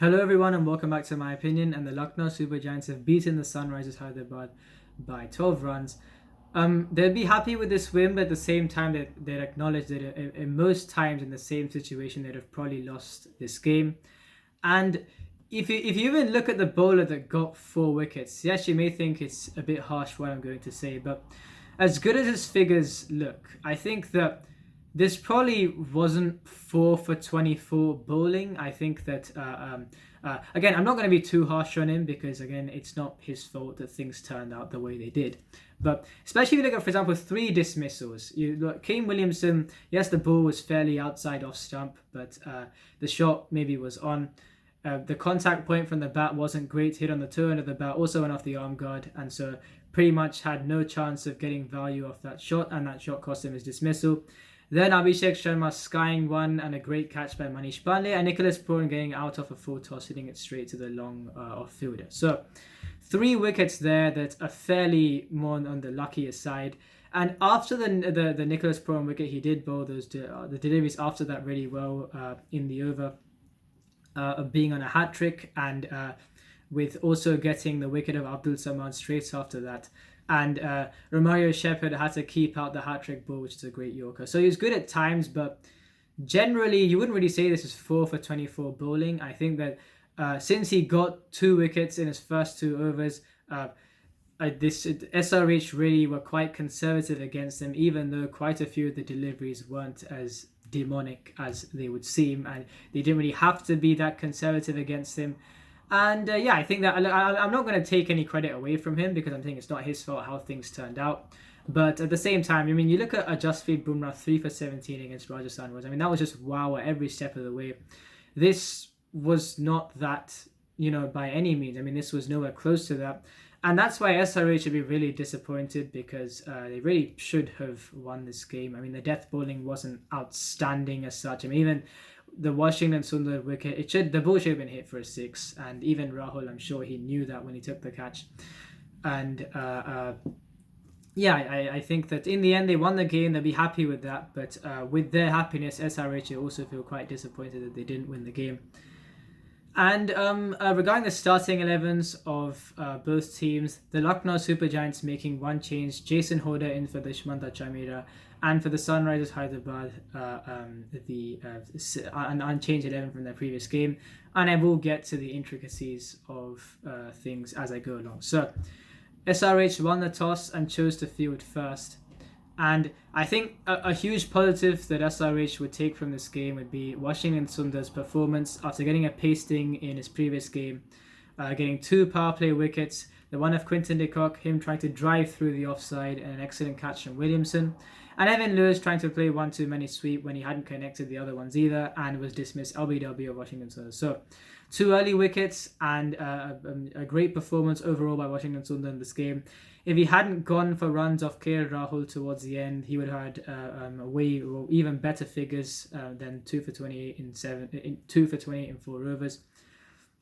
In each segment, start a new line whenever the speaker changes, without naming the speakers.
Hello everyone and welcome back to My Opinion. And the Lucknow Super Giants have beaten the Sunrisers Hyderabad by 12 runs. They'll be happy with this win, but at the same time they'd acknowledge that in most times in the same situation they'd have probably lost this game. And if you even look at the bowler that got 4 wickets, yes, you may think it's a bit harsh what I'm going to say, but as good as his figures look, I think that this probably wasn't 4 for 24 bowling. I think that again, I'm not going to be too harsh on him because again, it's not his fault that things turned out the way they did. But especially if you look at, for example, 3 dismissals. You look, Kane Williamson. Yes, the ball was fairly outside off stump, but the shot maybe was on. The contact point from the bat wasn't great. Hit on the toe end of the bat, also went off the arm guard, and so pretty much had no chance of getting value off that shot, and that shot cost him his dismissal. Then Abhishek Sharma skying one and a great catch by Manish Pandey, and Nicholas Puran getting out of a full toss, hitting it straight to the long off fielder. So 3 wickets there that are fairly more on the luckier side. And after the Nicholas Puran wicket, he did bowl those the deliveries after that really well in the over, of being on a hat trick, and with also getting the wicket of Abdul Samad straight after that. And Romario Shepherd had to keep out the hat-trick ball, which is a great Yorker. So he was good at times, but generally you wouldn't really say this is 4 for 24 bowling. I think that since he got 2 wickets in his first 2 overs, this SRH really were quite conservative against him, even though quite a few of the deliveries weren't as demonic as they would seem, and they didn't really have to be that conservative against him. And yeah, I think that I'm not going to take any credit away from him because I'm saying it's not his fault how things turned out. But at the same time, I mean, you look at Jasprit Bumrah 3 for 17 against Rajasthan Royals. I mean, that was just wow at every step of the way. This was not that, by any means. I mean, this was nowhere close to that. And that's why SRH should be really disappointed because they really should have won this game. I mean, the death bowling wasn't outstanding as such. I mean, even the Washington Sundar wicket, the ball should have been hit for a 6, and even Rahul, I'm sure he knew that when he took the catch. And yeah, I think that in the end they won the game. They'll be happy with that, but with their happiness, SRH also feel quite disappointed that they didn't win the game. And regarding the starting 11s of both teams, the Lucknow Super Giants making one change: Jason Hoda in for Dushmanta Chamira, and for the Sunrisers Hyderabad, an unchanged 11 from their previous game. And I will get to the intricacies of things as I go along. So SRH won the toss and chose to field first. And I think a huge positive that SRH would take from this game would be Washington Sundar's performance after getting a pasting in his previous game, getting 2 power play wickets, the one of Quinton de Kock, him trying to drive through the offside, and an excellent catch from Williamson, and Evan Lewis trying to play one too many sweep when he hadn't connected the other ones either, and was dismissed LBW of Washington Sundar. So 2 early wickets and a great performance overall by Washington Sundar in this game. If he hadn't gone for runs off KL Rahul towards the end, he would have had way or even better figures than 2 for 28 in 4 overs.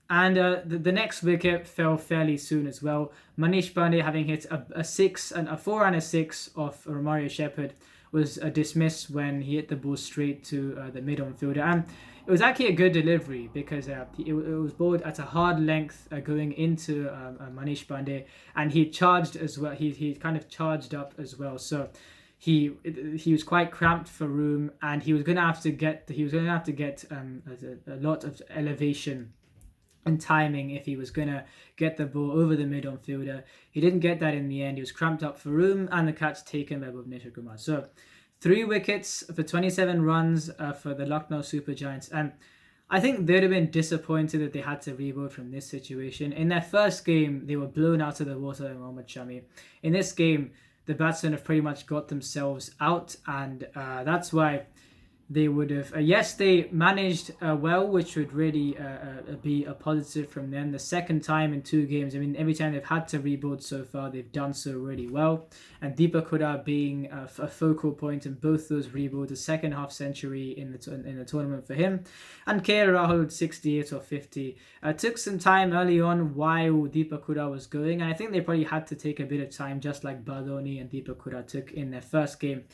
And the next wicket fell fairly soon as well. Manish Pandey, having hit a 4 and a 6 off Romario Shepherd, was dismissed when he hit the ball straight to the mid-on fielder. And it was actually a good delivery because it was bowled at a hard length going into Manish Pandey, and he charged as well. He kind of charged up as well. So he was quite cramped for room, and he was going to have to get a lot of elevation and timing if he was going to get the ball over the mid-on fielder. He didn't get that in the end. He was cramped up for room, and the catch taken by Bhuvneshwar Kumar. So 3 wickets for 27 runs for the Lucknow Super Giants. And I think they'd have been disappointed that they had to rebuild from this situation. In their first game, they were blown out of the water by Mohammad Shami. In this game, the batsmen have pretty much got themselves out, and that's why they would have, yes, they managed well, which would really be a positive from them. The second time in 2 games, I mean, every time they've had to rebuild so far, they've done so really well. And Deepak Hooda being a focal point in both those rebuilds, a second half century in the tournament for him. And KL Rahul 68 or 50. Took some time early on while Deepak Hooda was going, and I think they probably had to take a bit of time, just like Bardoni and Deepak Hooda took in their first game.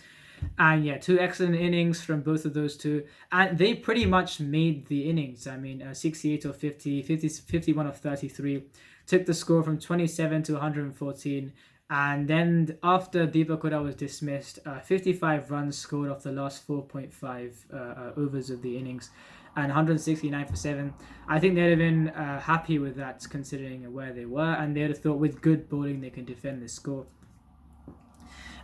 And yeah, two excellent innings from both of those two. And they pretty much made the innings. I mean, 68 of 50, 51 of 33. Took the score from 27 to 114. And then after Deepak Hooda was dismissed, 55 runs scored off the last 4.5 overs of the innings and 169 for 7. I think they'd have been happy with that considering where they were, and they'd have thought with good bowling they can defend the score.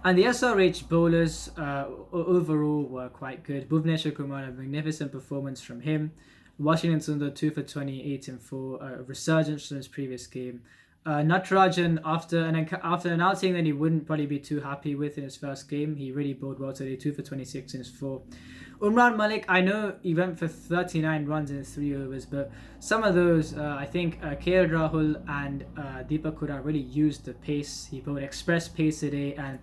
And the SRH bowlers overall were quite good. Bhuvneshwar Kumar, a magnificent performance from him. Washington Sundar 2 for 28 and 4, a resurgence from his previous game. Natarajan, after an outing that he wouldn't probably be too happy with in his first game, he really bowled well today, 2 for 26 in his 4. Umran Malik, I know he went for 39 runs in his 3 overs, but some of those, I think KL Rahul and Deepak Hooda really used the pace. He bowled express pace today, and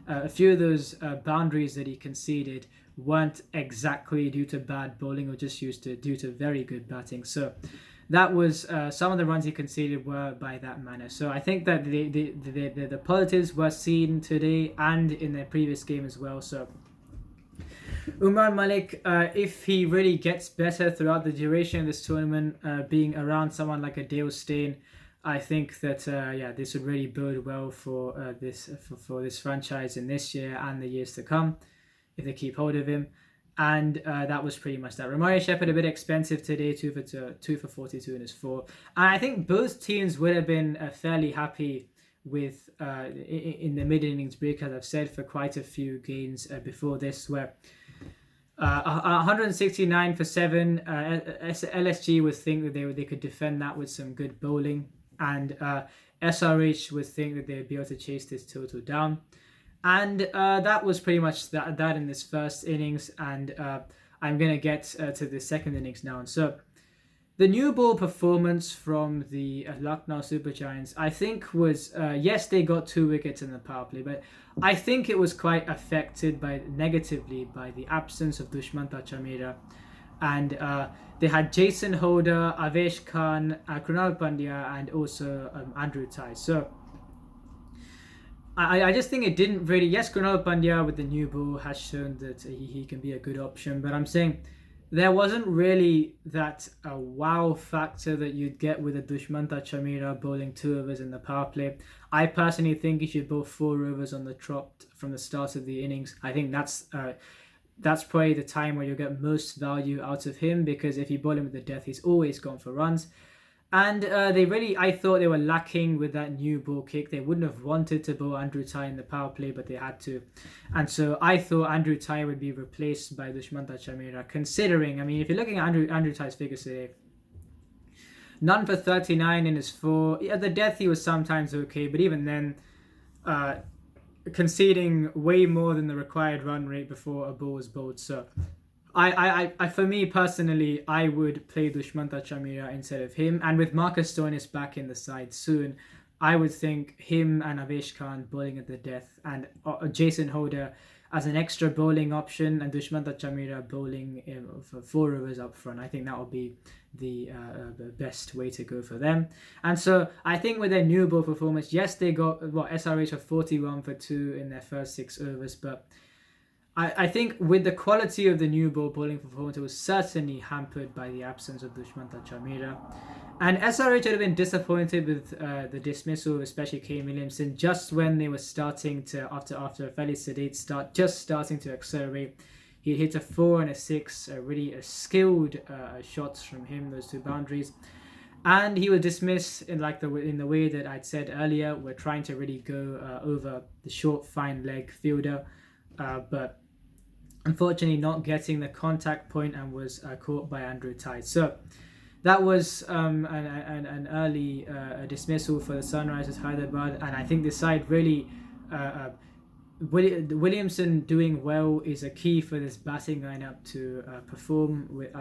a few of those boundaries that he conceded weren't exactly due to bad bowling or just due to very good batting. So that was some of the runs he conceded were by that manner. So I think that the positives were seen today and in their previous game as well. So Umran Malik, if he really gets better throughout the duration of this tournament, being around someone like a Dale Steyn, I think that this would really bode well for this franchise in this year and the years to come if they keep hold of him. And that was pretty much that. Ramari Shepherd a bit expensive today, 2 for 42 in his 4. And I think both teams would have been fairly happy with in the mid innings break, as I've said for quite a few games before this, where 169 for 7. LSG would think that they could defend that with some good bowling, and SRH would think that they'd be able to chase this total down. And that was pretty much that in this first innings, and I'm going to get to the second innings now. And so the new ball performance from the Lucknow Super Giants, I think was, yes, they got 2 wickets in the power play, but I think it was quite affected negatively by the absence of Dushmanta Chamira. And they had Jason Holder, Avesh Khan, Krunal Pandya, and also Andrew Tye. So I just think it didn't really... Yes, Krunal Pandya with the new ball has shown that he can be a good option, but I'm saying there wasn't really that wow factor that you'd get with a Dushmanta Chamira bowling 2 overs in the power play. I personally think he should bowl 4 overs on the trot from the start of the innings. I think that's probably the time where you'll get most value out of him, because if you bowl him with the death, he's always gone for runs. And I thought they were lacking with that new ball kick. They wouldn't have wanted to bowl Andrew Tye in the power play, but they had to. And so I thought Andrew Tye would be replaced by Dushmanta Chamira, considering, I mean, if you're looking at Andrew Tye's figures today, none for 39 in his 4. At the death, he was sometimes okay, but even then, conceding way more than the required run rate before a ball was bowled. So I for me personally, I would play Dushmanta Chamira instead of him. And with Marcus Stoinis back in the side soon, I would think him and Avesh Khan bowling at the death, and Jason Holder as an extra bowling option, and Dushmanta Chamira bowling for 4 overs up front. I think that would be the best way to go for them. And so I think with their new ball performance, yes, they got SRH of 41 for 2 in their first 6 overs, but I think with the quality of the new ball bowling performance, it was certainly hampered by the absence of Dushmanta Chamira. And SRH would have been disappointed with the dismissal of especially Kane Williamson just when they were starting to, after a fairly sedate start, just starting to accelerate. He hit a 4 and a 6, really skilled shots from him, those 2 boundaries. And he was dismissed in the way that I'd said earlier. We're trying to really go over the short, fine leg fielder, but unfortunately not getting the contact point, and was caught by Andrew Tye. So that was an early dismissal for the Sunrisers Hyderabad, and I think the side really... Williamson doing well is a key for this batting lineup to perform with,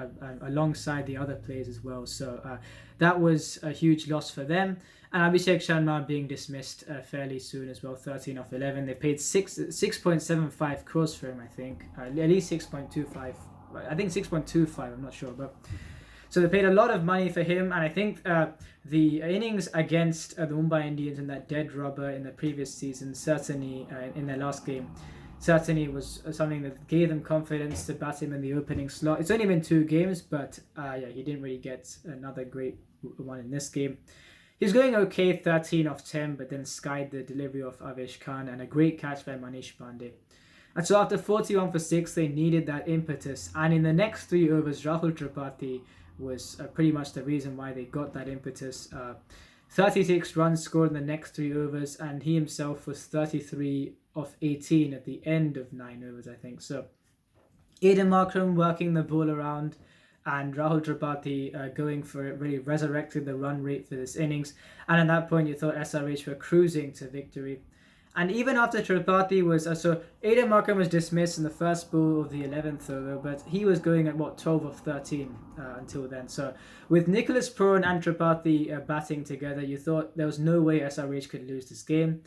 alongside the other players as well. So that was a huge loss for them. And Abhishek Sharma being dismissed fairly soon as well, 13 off 11. They paid 6.75 crores for him, I think. At least 6.25. I think 6.25, I'm not sure. But so they paid a lot of money for him. And I think the innings against the Mumbai Indians and that dead rubber in the previous season, certainly in their last game, certainly was something that gave them confidence to bat him in the opening slot. It's only been 2 games, but yeah, he didn't really get another great one in this game. He's going okay, 13 off 10, but then skied the delivery of Avesh Khan and a great catch by Manish Pandey. And so after 41 for 6, they needed that impetus. And in the next 3 overs, Rahul Tripathi was pretty much the reason why they got that impetus. 36 runs scored in the next 3 overs, and he himself was 33 of 18 at the end of 9 overs, I think. So Aiden Markram working the ball around, and Rahul Tripathi going for it really resurrected the run rate for this innings. And at that point, you thought SRH were cruising to victory. And even after Tripathi was... so Aiden Markram was dismissed in the first ball of the 11th over, but he was going at, 12 of 13 until then. So with Nicholas Puran and Tripathi batting together, you thought there was no way SRH could lose this game.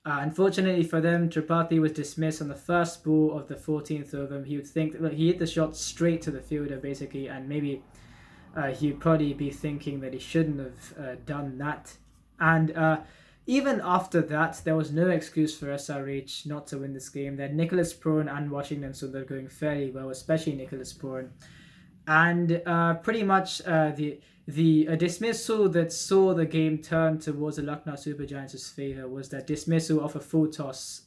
Unfortunately for them, Tripathi was dismissed on the first ball of the 14th over. He would think that he hit the shot straight to the fielder, basically, and maybe he'd probably be thinking that he shouldn't have done that. And even after that, there was no excuse for SRH not to win this game. They had Nicholas Puran and Washington Sundar going fairly well, especially Nicholas Puran. And pretty much the dismissal that saw the game turn towards the Lucknow Super Giants' favour was that dismissal of a full toss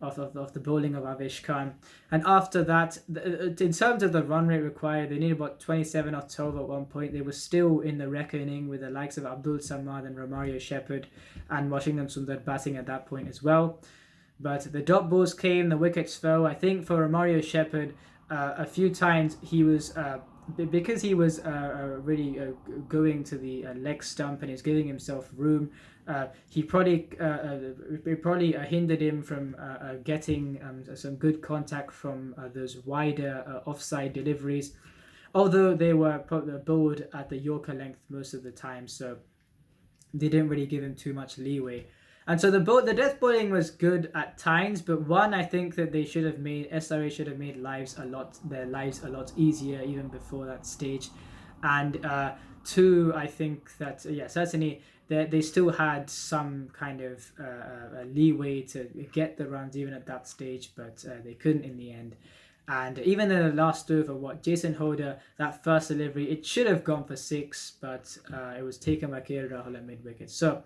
of the bowling of Avesh Khan. And after that, in terms of the run rate required, they needed about 27 or 12 at one point. They were still in the reckoning with the likes of Abdul Samad and Romario Shepherd and Washington Sundar batting at that point as well. But the dot balls came, the wickets fell. I think for Romario Shepherd, a few times he was... because he was really going to the leg stump and he was giving himself room, he probably hindered him from getting some good contact from those wider offside deliveries, although they were bowled at the Yorker length most of the time, so they didn't really give him too much leeway. And so the death bowling was good at times, but one, I think that SRA should have made their lives a lot easier even before that stage. And two, I think that, certainly they still had some kind of leeway to get the runs even at that stage, but they couldn't in the end. And even in the last over, Jason Holder, that first delivery, it should have gone for 6, but it was taken by KL Rahul at mid-wicket. So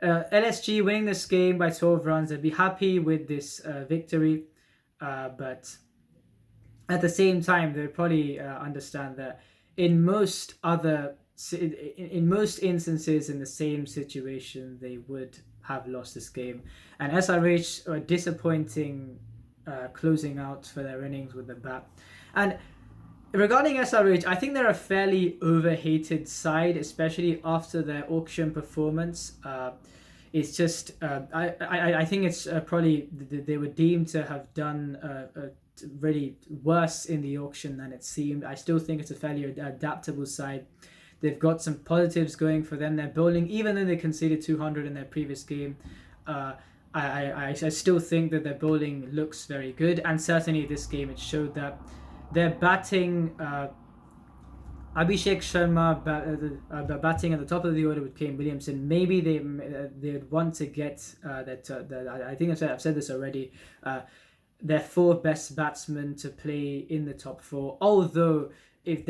LSG winning this game by 12 runs. They'd be happy with this victory, but at the same time, they'd probably understand that in most instances in the same situation, they would have lost this game. And SRH are disappointing closing out for their innings with the bat. And regarding SRH, I think they're a fairly overhated side, especially after their auction performance. It's just, I think it's probably they were deemed to have done really worse in the auction than it seemed. I still think it's a fairly adaptable side. They've got some positives going for them. Their bowling, even though they conceded 200 in their previous game, I still think that their bowling looks very good. And certainly this game, it showed that their batting, Abhishek Sharma batting at the top of the order with Kane Williamson. Maybe they'd want to get I think I've said this already. Their 4 best batsmen to play in the top 4. Although if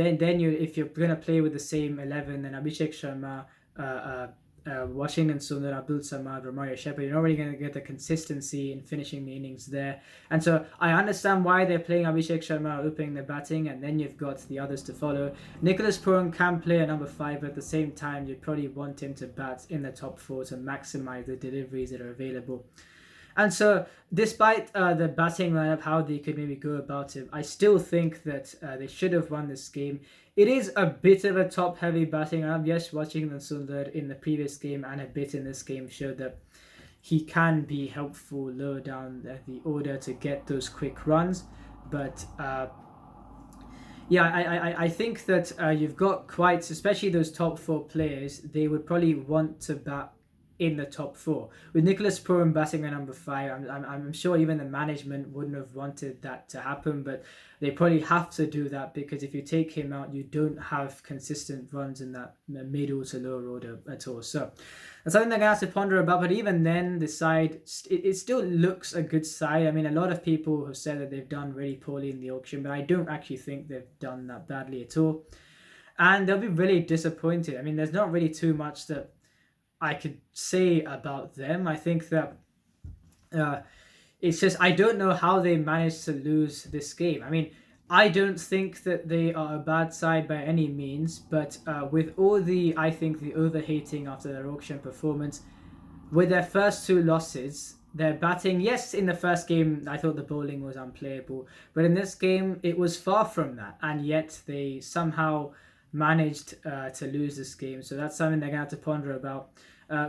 you're gonna play with the same 11, then Abhishek Sharma, Washington Sundar, Abdul Samad, Romario Shepherd, you're not really going to get the consistency in finishing the innings there. And so I understand why they're playing Abhishek Sharma opening the batting, and then you've got the others to follow. Nicholas Puran can play at number 5, but at the same time, you'd probably want him to bat in the top 4 to maximize the deliveries that are available. And so, despite the batting lineup, how they could maybe go about it, I still think that they should have won this game. It is a bit of a top-heavy batting lineup. Yes, Washington Sundar in the previous game and a bit in this game showed that he can be helpful lower down the order to get those quick runs. But I think that you've got quite, especially those top 4 players, they would probably want to bat in the top four. With Nicholas Purim batting at number 5, I'm sure even the management wouldn't have wanted that to happen, but they probably have to do that because if you take him out, you don't have consistent runs in that middle to lower order at all. So that's something they're going to have to ponder about. But even then, the side, it still looks a good side. I mean, a lot of people have said that they've done really poorly in the auction, but I don't actually think they've done that badly at all. And they'll be really disappointed. I mean, there's not really too much that I could say about them. I think that it's just, I don't know how they managed to lose this game. I mean, I don't think that they are a bad side by any means, but with all the, I think, the overhating after their auction performance, with their first 2 losses, their batting, yes, in the first game, I thought the bowling was unplayable, but in this game, it was far from that, and yet they somehow managed to lose this game. So that's something they're going to have to ponder about.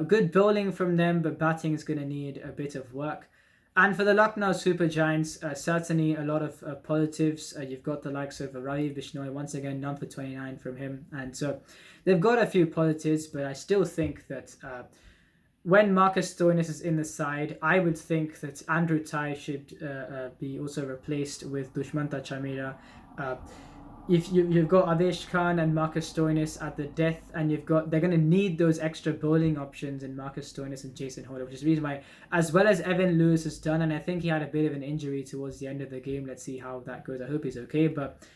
Good bowling from them, but batting is going to need a bit of work. And for the Lucknow Super Giants, certainly a lot of positives. You've got the likes of Ravi Bishnoi, once again, number 29 from him. And so they've got a few positives, but I still think that when Marcus Stoinis is in the side, I would think that Andrew Tai should be also replaced with Dushmanta Chamira. If you've got Avesh Khan and Marcus Stoinis at the death, and they're going to need those extra bowling options in Marcus Stoinis and Jason Holder, which is the reason why, as well as Evan Lewis has done, and I think he had a bit of an injury towards the end of the game. Let's see how that goes. I hope he's okay, but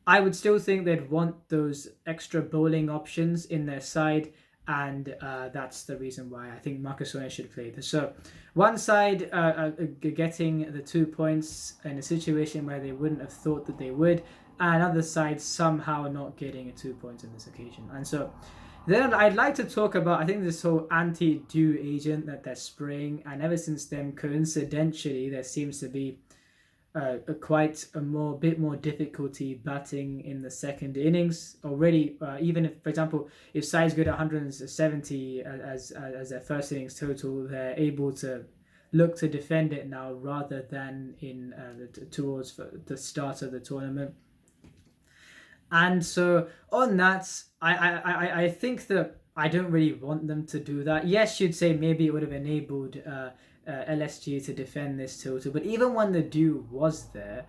I would still think they'd want those extra bowling options in their side, and that's the reason why I think Marcus Stoinis should play. So one side getting the 2 points in a situation where they wouldn't have thought that they would, and other side somehow not getting a 2 points on this occasion. And so then I'd like to talk about, I think, this whole anti-dew agent that they're spraying, and ever since then, coincidentally, there seems to be quite a bit more difficulty batting in the second innings already. Even if, for example, if sides go to 170 as their first innings total, they're able to look to defend it now rather than in towards the start of the tournament. And so on that, I think that I don't really want them to do that. Yes, you'd say maybe it would have enabled LSG to defend this total, but even when the dew was there,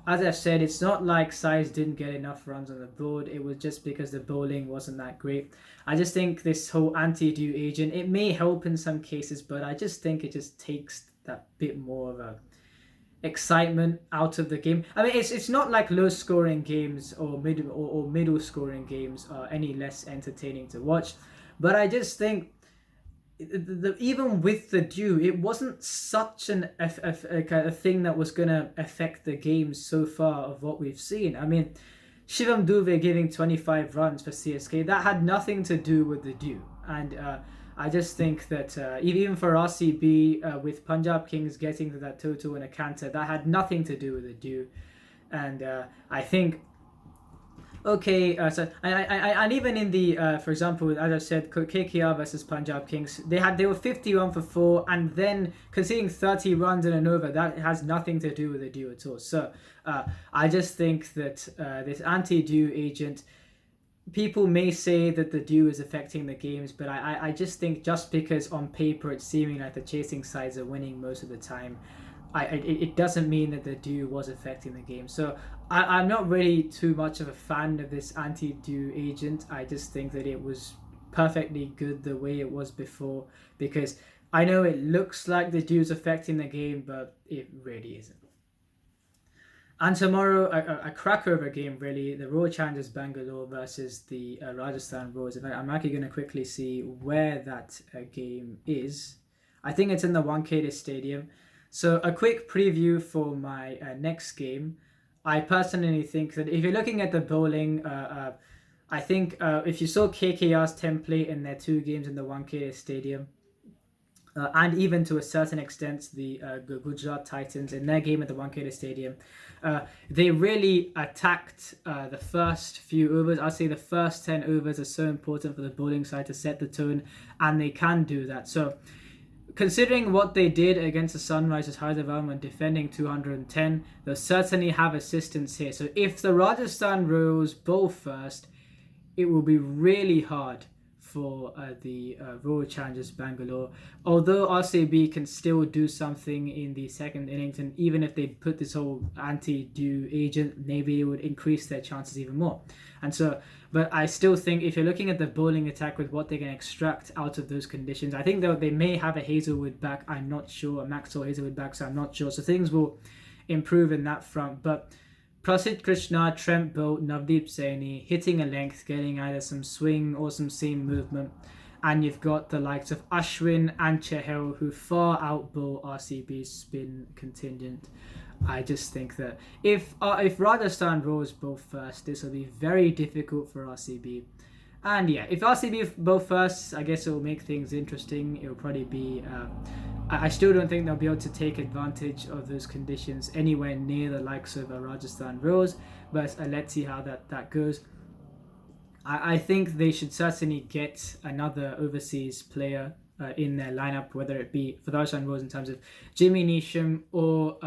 as I've said, it's not like sides didn't get enough runs on the board. It was just because the bowling wasn't that great. I just think this whole anti-dew agent, it may help in some cases, but I just think it just takes that bit more of a excitement out of the game. I mean, it's not like low scoring games or middle scoring games are any less entertaining to watch, but I just think even with the dew, it wasn't such a thing that was going to affect the game so far of what we've seen. I mean, Shivam Dube giving 25 runs for CSK, that had nothing to do with the dew. And I just think that even for RCB, with Punjab Kings getting to that total in a canter, that had nothing to do with the dew. And I think, okay, so and even in the, for example, as I said, KKR versus Punjab Kings, they were 51 for 4, and then conceding 30 runs in an over, that has nothing to do with the dew at all. So I just think that this anti-dew agent, people may say that the dew is affecting the games, but I just think just because on paper it's seeming like the chasing sides are winning most of the time, it doesn't mean that the dew was affecting the game. So I'm not really too much of a fan of this anti-dew agent. I just think that it was perfectly good the way it was before, because I know it looks like the dew is affecting the game, but it really isn't. And tomorrow, a cracker of a game, really. The Royal Challengers Bangalore versus the Rajasthan Royals. I'm actually going to quickly see where that game is. I think it's in the Wankhede Stadium. So a quick preview for my next game. I personally think that if you're looking at the bowling, I think if you saw KKR's template in their 2 games in the Wankhede Stadium, and even to a certain extent the Gujarat Titans in their game at the Wankhede Stadium, they really attacked the first few overs. I'd say the first 10 overs are so important for the bowling side to set the tone, and they can do that. So considering what they did against the Sunrisers Hyderabad when defending 210, they'll certainly have assistance here. So if the Rajasthan Royals bowl first, it will be really hard for the Royal Challengers Bangalore. Although RCB can still do something in the second innings, and even if they put this whole anti-dew agent, maybe it would increase their chances even more. And so, but I still think if you're looking at the bowling attack with what they can extract out of those conditions, I think they may have a Hazelwood back. I'm not sure, a Maxwell Hazelwood back, so I'm not sure. So things will improve in that front, but Prasidh Krishna, Trent Bolt, Navdeep Saini hitting a length, getting either some swing or some seam movement. And you've got the likes of Ashwin and Chahal who far outbowl RCB's spin contingent. I just think that if Rajasthan Royals bowl first, this will be very difficult for RCB. And yeah, if RCB bowl first, I guess it will make things interesting. It will probably be... I still don't think they'll be able to take advantage of those conditions anywhere near the likes of Rajasthan Royals, but let's see how that goes. I think they should certainly get another overseas player in their lineup, whether it be for the Rajasthan Royals in terms of Jimmy Neesham or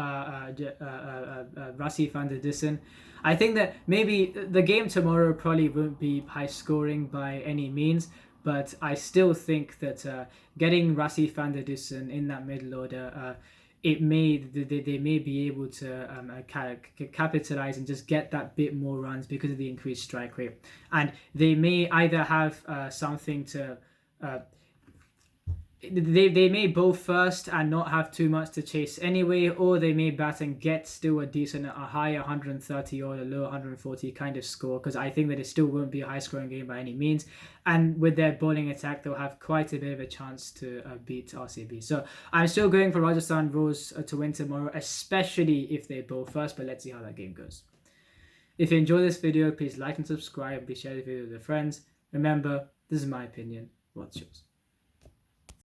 Rasif van der Dussen. I think that maybe the game tomorrow probably won't be high scoring by any means, but I still think that getting Rasif van der Dussen in that middle order, they may be able to capitalize and just get that bit more runs because of the increased strike rate. And they may either have something to... They may bowl first and not have too much to chase anyway, or they may bat and get still a high 130 or a low 140 kind of score, because I think that it still won't be a high scoring game by any means. And with their bowling attack, they'll have quite a bit of a chance to beat RCB. So I'm still going for Rajasthan Royals to win tomorrow, especially if they bowl first, but let's see how that game goes. If you enjoy this video, please like and subscribe, and please share the video with your friends. Remember, this is my opinion. What's yours?